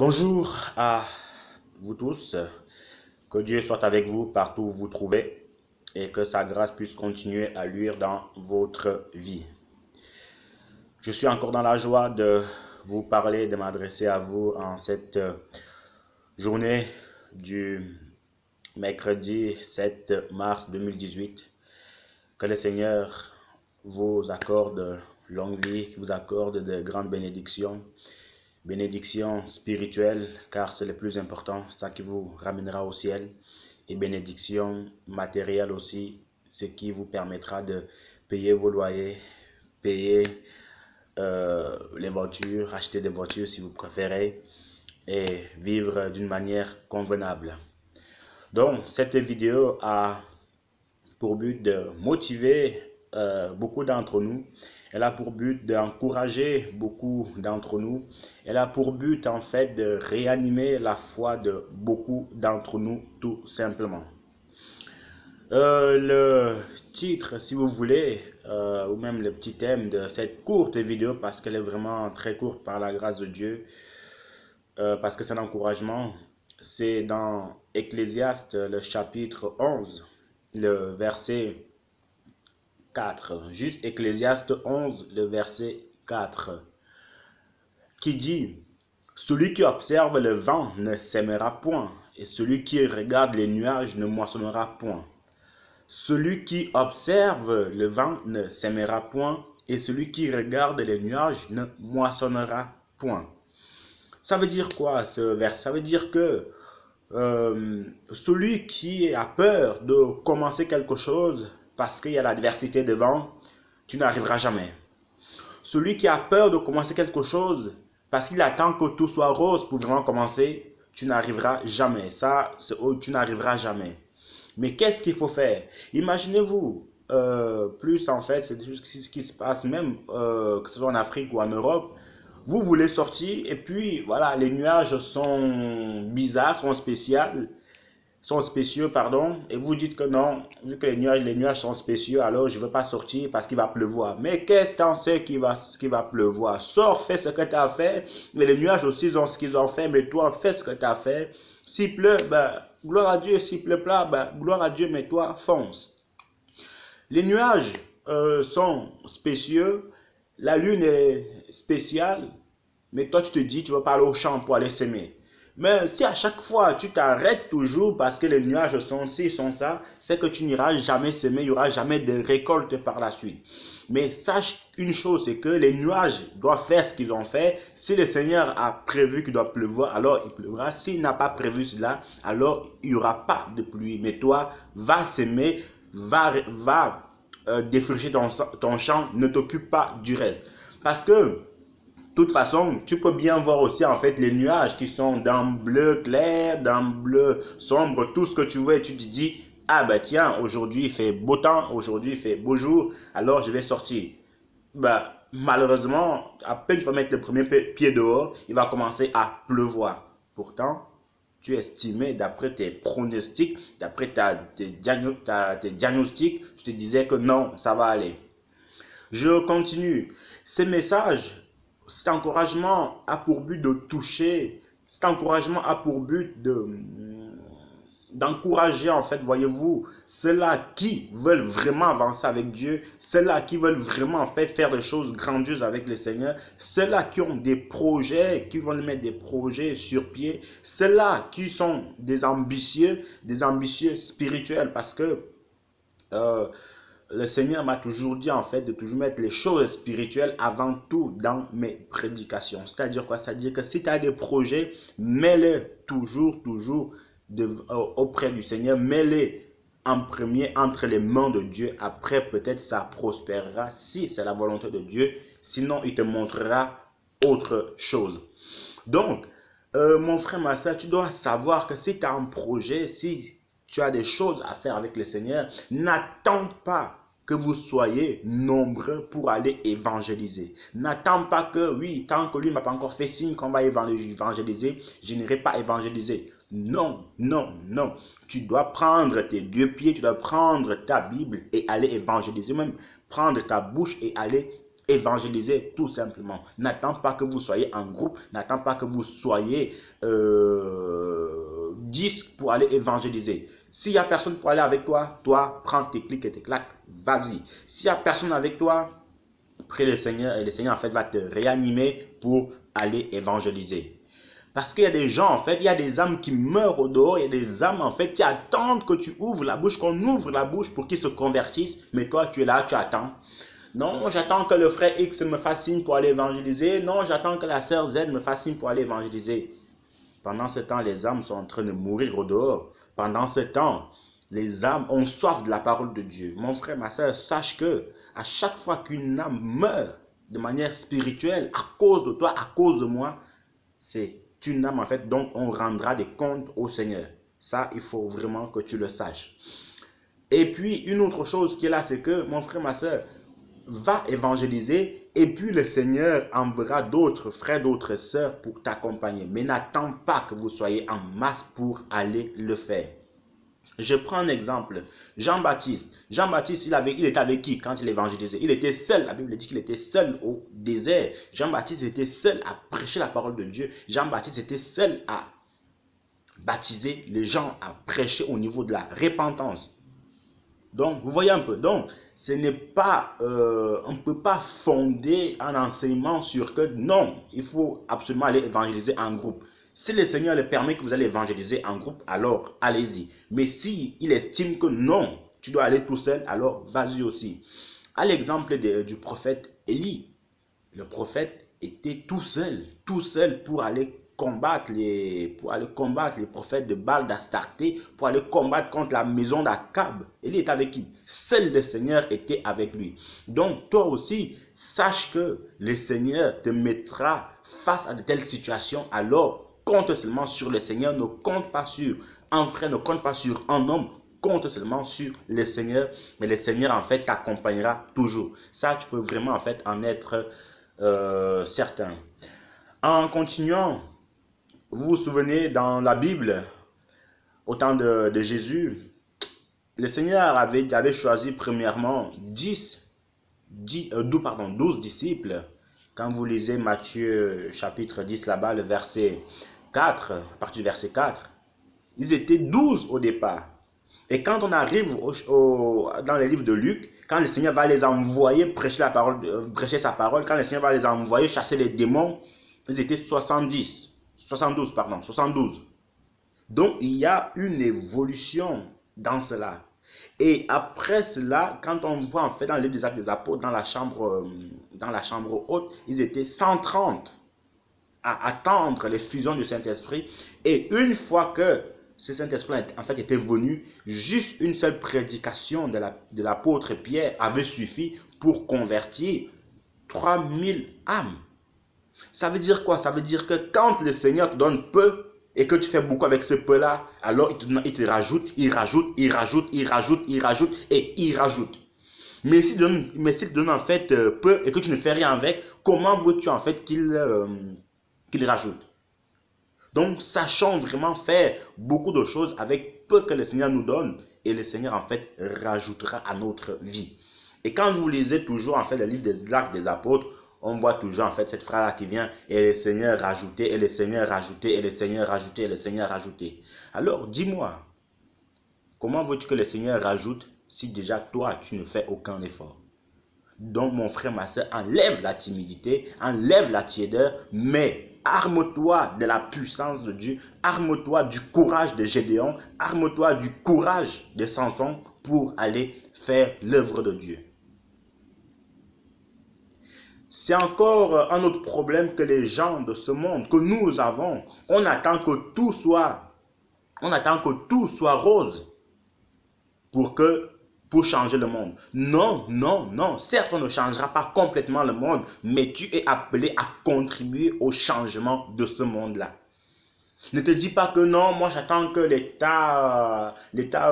Bonjour à vous tous, que Dieu soit avec vous partout où vous vous trouvez et que sa grâce puisse continuer à luire dans votre vie. Je suis encore dans la joie de vous parler, de m'adresser à vous en cette journée du mercredi 7 mars 2018. Que le Seigneur vous accorde longue vie, qu'il vous accorde de grandes bénédictions. Bénédiction spirituelle, car c'est le plus important, ça qui vous ramènera au ciel. Et bénédiction matérielle aussi, ce qui vous permettra de payer vos loyers, payer les voitures, acheter des voitures si vous préférez, et vivre d'une manière convenable. Donc, cette vidéo a pour but de motiver beaucoup d'entre nous. Elle a pour but d'encourager beaucoup d'entre nous. Elle a pour but en fait de réanimer la foi de beaucoup d'entre nous tout simplement. Le titre, si vous voulez, ou même le petit thème de cette courte vidéo, parce qu'elle est vraiment très courte par la grâce de Dieu, parce que c'est un encouragement, c'est dans Ecclésiaste, le chapitre 11, le verset 4. Juste Ecclésiaste 11, le verset 4, qui dit: celui qui observe le vent ne sèmera point, et celui qui regarde les nuages ne moissonnera point. Celui qui observe le vent ne sèmera point, et celui qui regarde les nuages ne moissonnera point. Ça veut dire quoi ce verset? Ça veut dire que celui qui a peur de commencer quelque chose parce qu'il y a l'adversité devant, tu n'arriveras jamais. Celui qui a peur de commencer quelque chose parce qu'il attend que tout soit rose pour vraiment commencer, tu n'arriveras jamais. Ça, tu n'arriveras jamais. Mais qu'est-ce qu'il faut faire? Imaginez-vous, plus en fait, c'est ce qui se passe même, que ce soit en Afrique ou en Europe. Vous voulez sortir et puis voilà, les nuages sont bizarres, sont spéciaux, pardon, et vous dites que non, vu que les nuages sont spéciaux, alors je ne veux pas sortir parce qu'il va pleuvoir. Mais qu'est-ce qu'on sait qu'il va pleuvoir? Sors, fais ce que tu as fait, mais les nuages aussi ont ce qu'ils ont fait, mais toi, fais ce que tu as fait. S'il pleut, ben, gloire à Dieu, s'il pleut pas, ben, gloire à Dieu, mais toi, fonce. Les nuages sont spécieux, la lune est spéciale, mais toi tu te dis tu vas pas aller au champ pour aller semer. Mais si à chaque fois tu t'arrêtes toujours parce que les nuages sont ci, sont ça, c'est que tu n'iras jamais semer, il n'y aura jamais de récolte par la suite. Mais sache une chose, c'est que les nuages doivent faire ce qu'ils ont fait. Si le Seigneur a prévu qu'il doit pleuvoir, alors il pleuvra. S'il n'a pas prévu cela, alors il n'y aura pas de pluie. Mais toi, va semer, va défricher ton champ, ne t'occupe pas du reste. Parce que, de toute façon, tu peux bien voir aussi en fait les nuages qui sont dans bleu clair, dans bleu sombre, tout ce que tu veux, et tu te dis, ah ben tiens, aujourd'hui il fait beau temps, aujourd'hui il fait beau jour, alors je vais sortir. Ben, malheureusement, à peine tu vas mettre le premier pied dehors, il va commencer à pleuvoir. Pourtant, tu estimais, d'après tes pronostics, d'après tes diagnostics, tu te disais que non, ça va aller. Je continue. Ces messages, cet encouragement a pour but de toucher, cet encouragement a pour but d'encourager en fait, voyez-vous, ceux-là qui veulent vraiment avancer avec Dieu, ceux-là qui veulent vraiment en fait faire des choses grandioses avec le Seigneur, ceux-là qui ont des projets, qui vont mettre des projets sur pied, ceux-là qui sont des ambitieux spirituels, parce que le Seigneur m'a toujours dit en fait de toujours mettre les choses spirituelles avant tout dans mes prédications. C'est-à-dire quoi? C'est-à-dire que si tu as des projets, mets-les toujours auprès du Seigneur, mets-les en premier entre les mains de Dieu. Après, peut-être ça prospérera si c'est la volonté de Dieu. Sinon, il te montrera autre chose. Donc, mon frère, ma soeur, tu dois savoir que si tu as un projet, si tu as des choses à faire avec le Seigneur, n'attends pas que vous soyez nombreux pour aller évangéliser. N'attends pas que, oui, tant que lui ne m'a pas encore fait signe qu'on va évangéliser, je n'irai pas évangéliser. Non, non, non. Tu dois prendre tes deux pieds, tu dois prendre ta Bible et aller évangéliser. Même prendre ta bouche et aller évangéliser tout simplement. N'attends pas que vous soyez en groupe, n'attends pas que vous soyez 10 pour aller évangéliser. S'il n'y a personne pour aller avec toi, toi, prends tes clics et tes claques, vas-y. S'il n'y a personne avec toi, prie le Seigneur et le Seigneur en fait va te réanimer pour aller évangéliser. Parce qu'il y a des gens, en fait, il y a des âmes qui meurent au dehors, il y a des âmes, en fait, qui attendent que tu ouvres la bouche, qu'on ouvre la bouche pour qu'ils se convertissent. Mais toi, tu es là, tu attends. Non, j'attends que le frère X me fasse signe pour aller évangéliser. Non, j'attends que la sœur Z me fasse signe pour aller évangéliser. Pendant ce temps, les âmes sont en train de mourir au dehors. Pendant ce temps, les âmes ont soif de la parole de Dieu. Mon frère, ma sœur, sache que à chaque fois qu'une âme meurt de manière spirituelle, à cause de toi, à cause de moi, c'est une âme en fait, donc on rendra des comptes au Seigneur. Ça, il faut vraiment que tu le saches. Et puis, une autre chose qui est là, c'est que, mon frère, ma soeur, va évangéliser et puis le Seigneur enverra d'autres frères, d'autres sœurs pour t'accompagner. Mais n'attends pas que vous soyez en masse pour aller le faire. Je prends un exemple. Jean-Baptiste. Jean-Baptiste, il était avec qui quand il évangélisait? Il était seul. La Bible dit qu'il était seul au désert. Jean-Baptiste était seul à prêcher la parole de Dieu. Jean-Baptiste était seul à baptiser les gens, à prêcher au niveau de la repentance. Donc, vous voyez un peu. Donc, ce n'est pas, on ne peut pas fonder un enseignement sur que non, il faut absolument aller évangéliser en groupe. Si le Seigneur le permet que vous allez évangéliser en groupe, alors allez-y. Mais si il estime que non, tu dois aller tout seul, alors vas-y aussi. À l'exemple du prophète Élie, le prophète était tout seul pour aller combattre les prophètes de Baal, d'Astarté, pour aller combattre contre la maison d'Akab. Élie était avec qui? Seul le Seigneur était avec lui. Donc toi aussi, sache que le Seigneur te mettra face à de telles situations, alors compte seulement sur le Seigneur, ne compte pas sur un frère, ne compte pas sur un homme, compte seulement sur le Seigneur, mais le Seigneur en fait t'accompagnera toujours. Ça, tu peux vraiment en fait en être certain. En continuant, vous vous souvenez dans la Bible, au temps de Jésus, le Seigneur avait choisi premièrement 12 disciples. Quand vous lisez Matthieu chapitre 10 là-bas, le verset 4, à partir du verset 4, ils étaient 12 au départ. Et quand on arrive dans les livres de Luc, quand le Seigneur va les envoyer prêcher sa parole, quand le Seigneur va les envoyer chasser les démons, ils étaient 72. Donc il y a une évolution dans cela. Et après cela, quand on voit en fait dans le livre des Actes des Apôtres, dans la chambre haute, ils étaient 130 à attendre l'effusion du Saint-Esprit. Et une fois que ce Saint-Esprit en fait était venu, juste une seule prédication de l'apôtre Pierre avait suffi pour convertir 3000 âmes. Ça veut dire quoi? Ça veut dire que quand le Seigneur te donne peu et que tu fais beaucoup avec ce peu-là, alors il te rajoute, il rajoute et il rajoute. Mais s'il te donne en fait peu et que tu ne fais rien avec, comment veux-tu en fait qu'il rajoute? Donc, sachons vraiment faire beaucoup de choses avec peu que le Seigneur nous donne et le Seigneur en fait rajoutera à notre vie. Et quand vous lisez toujours en fait le livre des Actes des Apôtres, on voit toujours en fait cette phrase-là qui vient et le Seigneur rajoutait, et le Seigneur rajoutait, et le Seigneur rajoutait, et le Seigneur rajoutait. Alors, dis-moi, comment veux-tu que le Seigneur rajoute si déjà toi, tu ne fais aucun effort? Donc, mon frère, ma soeur, enlève la timidité, enlève la tiédeur, mais arme-toi de la puissance de Dieu, arme-toi du courage de Gédéon, arme-toi du courage de Samson pour aller faire l'œuvre de Dieu. C'est encore un autre problème que les gens de ce monde, que nous avons. On attend que tout soit rose pour changer le monde. Non, non, non. Certes, on ne changera pas complètement le monde, mais tu es appelé à contribuer au changement de ce monde-là. Ne te dis pas que non, moi j'attends que l'État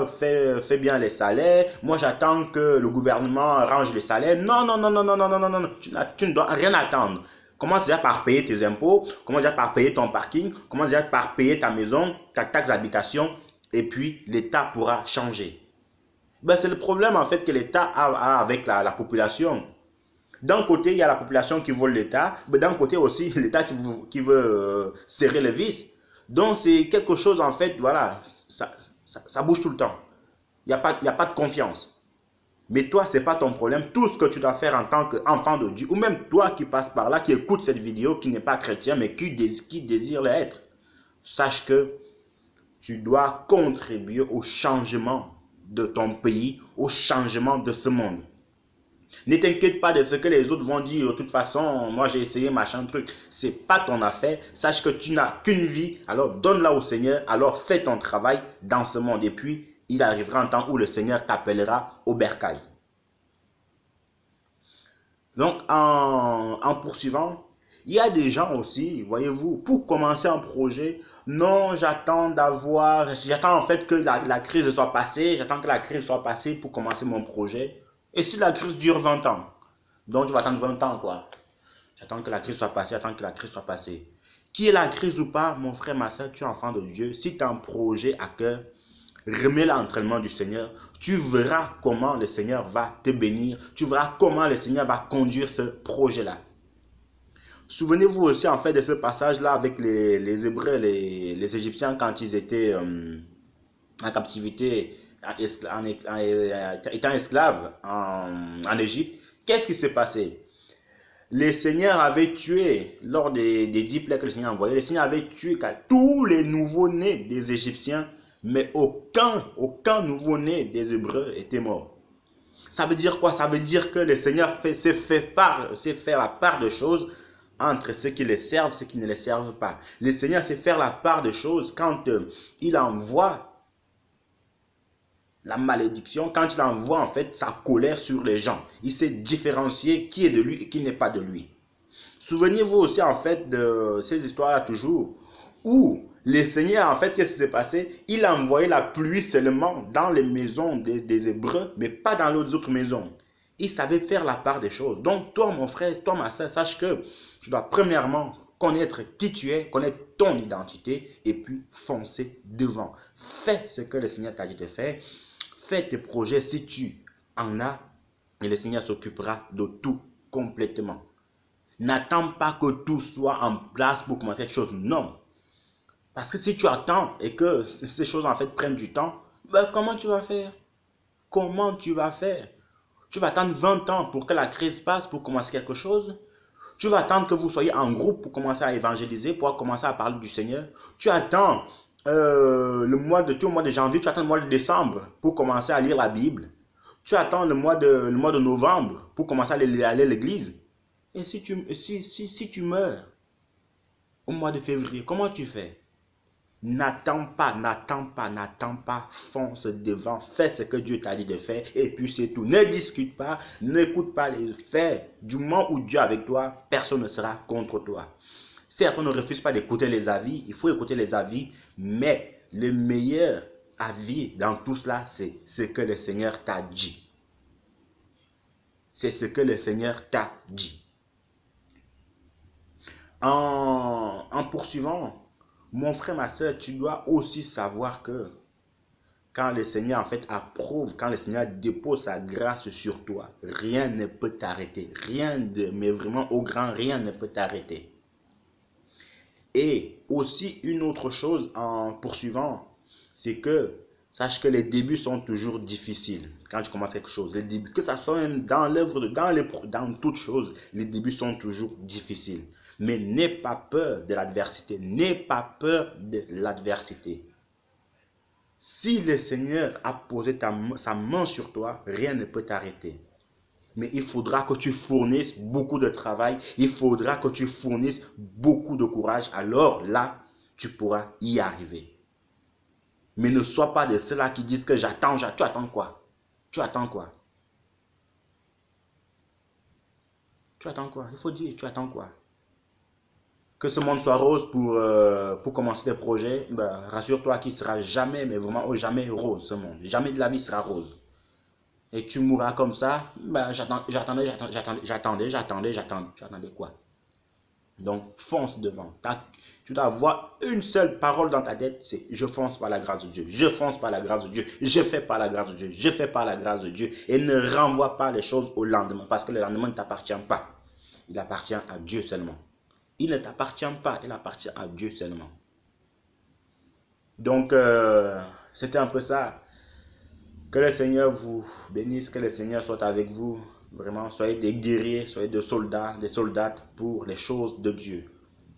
fait bien les salaires, moi j'attends que le gouvernement arrange les salaires. Non, non, non, non, non, non, non, non, non, tu ne dois rien attendre. Commence déjà par payer tes impôts, commence déjà par payer ton parking, commence déjà par payer ta maison, ta taxe d'habitation, et puis l'État pourra changer. Ben, c'est le problème en fait que l'État a avec la population. D'un côté, il y a la population qui vole l'État, mais d'un côté aussi, l'État qui veut serrer les vis. Donc, c'est quelque chose, en fait, voilà, ça bouge tout le temps. Il y a pas de confiance. Mais toi, ce n'est pas ton problème. Tout ce que tu dois faire en tant qu'enfant de Dieu, ou même toi qui passes par là, qui écoute cette vidéo, qui n'est pas chrétien, mais qui désire l'être, sache que tu dois contribuer au changement de ton pays, au changement de ce monde. Ne t'inquiète pas de ce que les autres vont dire. De toute façon, moi j'ai essayé machin truc. C'est pas ton affaire. Sache que tu n'as qu'une vie. Alors donne-la au Seigneur. Alors fais ton travail dans ce monde. Et puis, il arrivera un temps où le Seigneur t'appellera au bercail. Donc, en poursuivant, il y a des gens aussi, voyez-vous, pour commencer un projet, non, j'attends en fait que la crise soit passée, j'attends que la crise soit passée pour commencer mon projet. Et si la crise dure 20 ans, donc je vais attendre 20 ans, quoi. J'attends que la crise soit passée, j'attends que la crise soit passée. Qui est la crise ou pas, mon frère, ma soeur, tu es enfant de Dieu. Si tu as un projet à cœur, remets l'entraînement du Seigneur. Tu verras comment le Seigneur va te bénir. Tu verras comment le Seigneur va conduire ce projet-là. Souvenez-vous aussi en fait de ce passage-là avec les Hébreux, les Égyptiens quand ils étaient en captivité, étant esclaves en Égypte. Qu'est-ce qui s'est passé? Le Seigneur avait tué, lors des 10 plaies que le Seigneur a envoyées, le Seigneur avait tué tous les nouveau-nés des Égyptiens, mais aucun nouveau-né des Hébreux était mort. Ça veut dire quoi? Ça veut dire que le Seigneur sait faire la part de choses entre ceux qui les servent et ceux qui ne les servent pas. Le Seigneur sait faire la part de choses quand il envoie la malédiction, quand il envoie en fait sa colère sur les gens. Il sait différencier qui est de lui et qui n'est pas de lui. Souvenez-vous aussi en fait de ces histoires-là toujours, où le Seigneur en fait, qu'est-ce qui s'est passé? Il a envoyé la pluie seulement dans les maisons des Hébreux, mais pas dans les autres maisons. Il savait faire la part des choses. Donc toi mon frère, toi ma soeur, sache que tu dois premièrement connaître qui tu es, connaître ton identité et puis foncer devant. Fais ce que le Seigneur t'a dit de faire. Fais tes projets si tu en as et le Seigneur s'occupera de tout complètement. N'attends pas que tout soit en place pour commencer quelque chose. Non. Parce que si tu attends et que ces choses en fait prennent du temps, ben comment tu vas faire? Comment tu vas faire? Tu vas attendre 20 ans pour que la crise passe pour commencer quelque chose? Tu vas attendre que vous soyez en groupe pour commencer à évangéliser, pour commencer à parler du Seigneur? Tu attends le mois de janvier, tu attends le mois de décembre pour commencer à lire la Bible? Tu attends le mois de novembre pour commencer à aller à l'église? Et si tu meurs au mois de février, comment tu fais? N'attends pas, fonce devant, fais ce que Dieu t'a dit de faire et puis c'est tout. Ne discute pas, n'écoute pas les faits. Du moment où Dieu est avec toi, personne ne sera contre toi. Certes, on ne refuse pas d'écouter les avis, il faut écouter les avis, mais le meilleur avis dans tout cela, c'est ce que le Seigneur t'a dit. C'est ce que le Seigneur t'a dit. En poursuivant, mon frère, ma soeur, tu dois aussi savoir que quand le Seigneur en fait approuve, quand le Seigneur dépose sa grâce sur toi, rien ne peut t'arrêter. Mais vraiment au grand, rien ne peut t'arrêter. Et aussi une autre chose en poursuivant, c'est que sache que les débuts sont toujours difficiles quand tu commences quelque chose. Les débuts, que ça soit même dans l'œuvre, dans toute chose, les débuts sont toujours difficiles. Mais n'aie pas peur de l'adversité. N'aie pas peur de l'adversité. Si le Seigneur a posé sa main sur toi, rien ne peut t'arrêter. Mais il faudra que tu fournisses beaucoup de travail. Il faudra que tu fournisses beaucoup de courage. Alors là, tu pourras y arriver. Mais ne sois pas de ceux-là qui disent que j'attends. Tu attends quoi? Tu attends quoi? Tu attends quoi? Il faut dire, tu attends quoi? Que ce monde soit rose pour commencer des projets, ben, rassure-toi qu'il ne sera jamais, mais vraiment jamais rose ce monde. Jamais de la vie sera rose. Et tu mourras comme ça, ben, j'attendais. Tu attendais quoi? Donc, fonce devant. Tu dois avoir une seule parole dans ta tête, c'est « je fonce par la grâce de Dieu, je fonce par la grâce de Dieu, je fais par la grâce de Dieu, je fais par la grâce de Dieu ». Et ne renvoie pas les choses au lendemain, parce que le lendemain ne t'appartient pas. Il appartient à Dieu seulement. Il ne t'appartient pas, il appartient à Dieu seulement. Donc, c'était un peu ça. Que le Seigneur vous bénisse, que le Seigneur soit avec vous. Vraiment, soyez des guerriers, soyez des soldats, des soldates pour les choses de Dieu.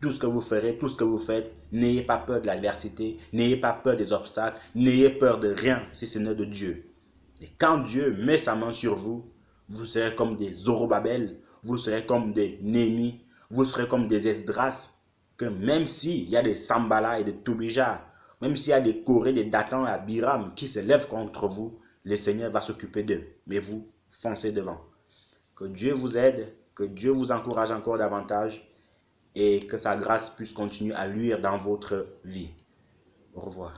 Tout ce que vous ferez, tout ce que vous faites, n'ayez pas peur de l'adversité, n'ayez pas peur des obstacles, n'ayez peur de rien si ce n'est de Dieu. Et quand Dieu met sa main sur vous, vous serez comme des Zorobabel, vous serez comme des Néhémie, vous serez comme des Esdras, que même s'il y a des Sambala et des Tobija, même s'il y a des Corée, des Dathan et Abiram qui se lèvent contre vous, le Seigneur va s'occuper d'eux. Mais vous, foncez devant. Que Dieu vous aide, que Dieu vous encourage encore davantage et que sa grâce puisse continuer à luire dans votre vie. Au revoir.